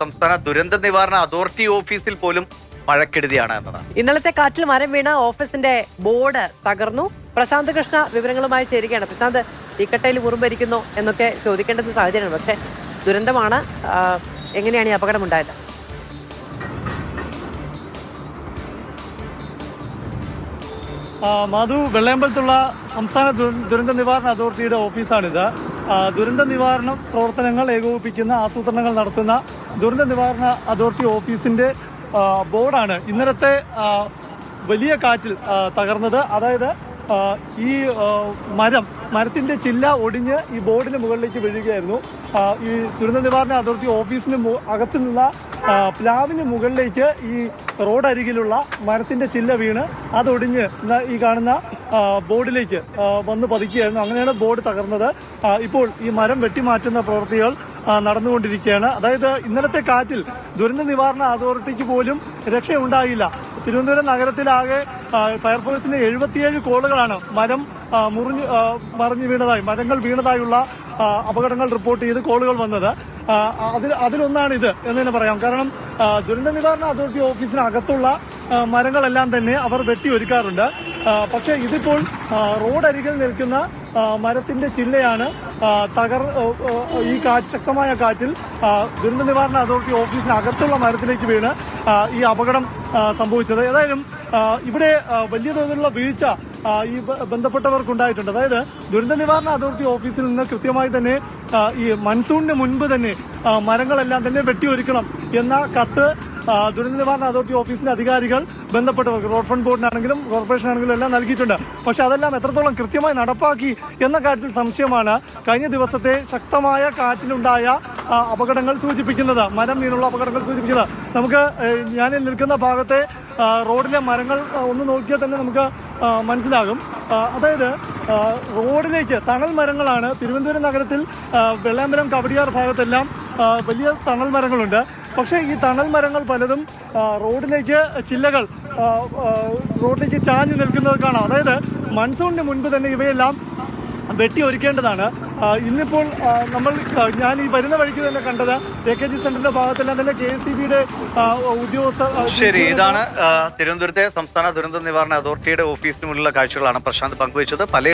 സംസ്ഥാന ദുരന്ത നിവാരണ അതോറിറ്റി ഓഫീസിൽ പോലും മഴക്കെടുതിയാണ് എന്നതാണ്. ഇന്നലത്തെ കാറ്റിൽ മരം വീണ ഓഫീസിന്റെ ബോർഡ് തകർന്നു. പ്രശാന്ത് കൃഷ്ണ വിവരങ്ങളുമായി ചേരുകയാണ്. പ്രശാന്ത്, തീക്കട്ടയിൽ മുറിമ്പരിക്കുന്നു എന്നൊക്കെ ചോദിക്കേണ്ടുന്ന സാഹചര്യമാണ്. പക്ഷെ ദുരന്തമാണ്. എങ്ങനെയാണ് ഈ അപകടമുണ്ടായത്? മാധു, വെള്ളയമ്പലത്തുള്ള സംസ്ഥാന ദുരന്ത നിവാരണ അതോറിറ്റിയുടെ ഓഫീസാണിത്. ദുരന്ത നിവാരണ പ്രവർത്തനങ്ങൾ ഏകോപിപ്പിക്കുന്ന, ആസൂത്രണങ്ങൾ നടത്തുന്ന ദുരന്ത നിവാരണ അതോറിറ്റി ഓഫീസിന്റെ ബോർഡാണ് ഇന്നലത്തെ വലിയ കാറ്റിൽ തകർന്നത്. അതായത് ഈ മരത്തിന്റെ ചില്ല ഒടിഞ്ഞ് ഈ ബോർഡിന് മുകളിലേക്ക് വീഴുകയായിരുന്നു. ഈ ദുരന്ത നിവാരണ അതോറിറ്റി ഓഫീസിന് അകത്തു നിന്ന പ്ലാവിന് മുകളിലേക്ക് ഈ റോഡരികിലുള്ള മരത്തിന്റെ ചില്ല വീണ് അതൊടിഞ്ഞ് ഈ കാണുന്ന ബോർഡിലേക്ക് വന്ന് പതിക്കുകയായിരുന്നു. അങ്ങനെയാണ് ബോർഡ് തകർന്നത്. ഇപ്പോൾ ഈ മരം വെട്ടിമാറ്റുന്ന പ്രവൃത്തികൾ നടന്നുകൊണ്ടിരിക്കുകയാണ്. അതായത് ഇന്നലത്തെ കാറ്റിൽ ദുരന്ത നിവാരണ അതോറിറ്റിക്ക് പോലും രക്ഷയുണ്ടായില്ല. തിരുവനന്തപുരം നഗരത്തിലാകെ ഫയർഫോഴ്സിന്റെ 77 കോളുകളാണ് മരങ്ങൾ വീണതായുള്ള അപകടങ്ങൾ റിപ്പോർട്ട് ചെയ്ത് കോളുകൾ വന്നത്. അതിലൊന്നാണ് ഇത് എന്ന് തന്നെ പറയാം. കാരണം ദുരന്ത നിവാരണ അതോറിറ്റി ഓഫീസിനകത്തുള്ള മരങ്ങളെല്ലാം തന്നെ അവർ വെട്ടിയൊരുക്കാറുണ്ട്. പക്ഷേ ഇതിപ്പോൾ റോഡരികിൽ നിൽക്കുന്ന മരത്തിന്റെ ചില്ലയാണ് ഈ ശക്തമായ കാറ്റിൽ ദുരന്ത നിവാരണ അതോറിറ്റി ഓഫീസിനകത്തുള്ള മരത്തിലേക്ക് വീണ് ഈ അപകടം സംഭവിച്ചത്. ഏതായാലും ഇവിടെ വലിയ തോതിലുള്ള വീഴ്ച ഈ ബന്ധപ്പെട്ടവർക്കുണ്ടായിട്ടുണ്ട്. അതായത് ദുരന്ത നിവാരണ അതോറിറ്റി ഓഫീസിൽ നിന്ന് കൃത്യമായി തന്നെ ഈ മൺസൂണിന് മുൻപ് തന്നെ മരങ്ങളെല്ലാം തന്നെ വെട്ടിയൊരുക്കണം എന്ന കത്ത് ദുരന്ത നിവാരണ അതോറിറ്റി ഓഫീസിന്റെ അധികാരികൾ ബന്ധപ്പെട്ടവർക്ക്, റോഡ് ഫണ്ട് ബോർഡിനാണെങ്കിലും കോർപ്പറേഷൻ ആണെങ്കിലും എല്ലാം നൽകിയിട്ടുണ്ട്. പക്ഷെ അതെല്ലാം എത്രത്തോളം കൃത്യമായി നടപ്പാക്കി എന്ന കാര്യത്തിൽ സംശയമാണ് കഴിഞ്ഞ ദിവസത്തെ ശക്തമായ കാറ്റിലുണ്ടായ അപകടങ്ങൾ സൂചിപ്പിക്കുന്നത്, മരം വീണുള്ള അപകടങ്ങൾ സൂചിപ്പിക്കുന്നത്. നമുക്ക് ഞാൻ നിൽക്കുന്ന ഭാഗത്തെ റോഡിലെ മരങ്ങൾ ഒന്ന് നോക്കിയാൽ തന്നെ നമുക്ക് മനസ്സിലാകും. അതായത് റോഡിലേക്ക് തണൽ മരങ്ങളാണ്. തിരുവനന്തപുരം നഗരത്തിൽ വെള്ളയമ്പലം, കവടിയാർ ഭാഗത്തെല്ലാം വലിയ തണൽ മരങ്ങളുണ്ട്. പക്ഷേ ഈ തണൽ മരങ്ങൾ പലതും റോഡിലേക്ക് ചാഞ്ഞു നിൽക്കുന്നത് കാണാം. അതായത് മൺസൂണിന് മുൻപ് തന്നെ ഇവയെല്ലാം വെട്ടി ഒരുക്കേണ്ടതാണ്. ഇന്നിപ്പോൾ ഞാൻ ഈ വരുന്ന വഴിക്ക് തന്നെ കണ്ടത് AKG സെന്ററിന്റെ ഭാഗത്തെല്ലാം തന്നെ KSEBയുടെ ഉദ്യോഗസ്ഥർ. ശരി, ഇതാണ് തിരുവനന്തപുരത്തെ സംസ്ഥാന ദുരന്ത നിവാരണ അതോറിറ്റിയുടെ ഓഫീസിന് മുന്നിലുള്ള കാഴ്ചകളാണ് പ്രശാന്ത് പങ്കുവച്ചത്. പല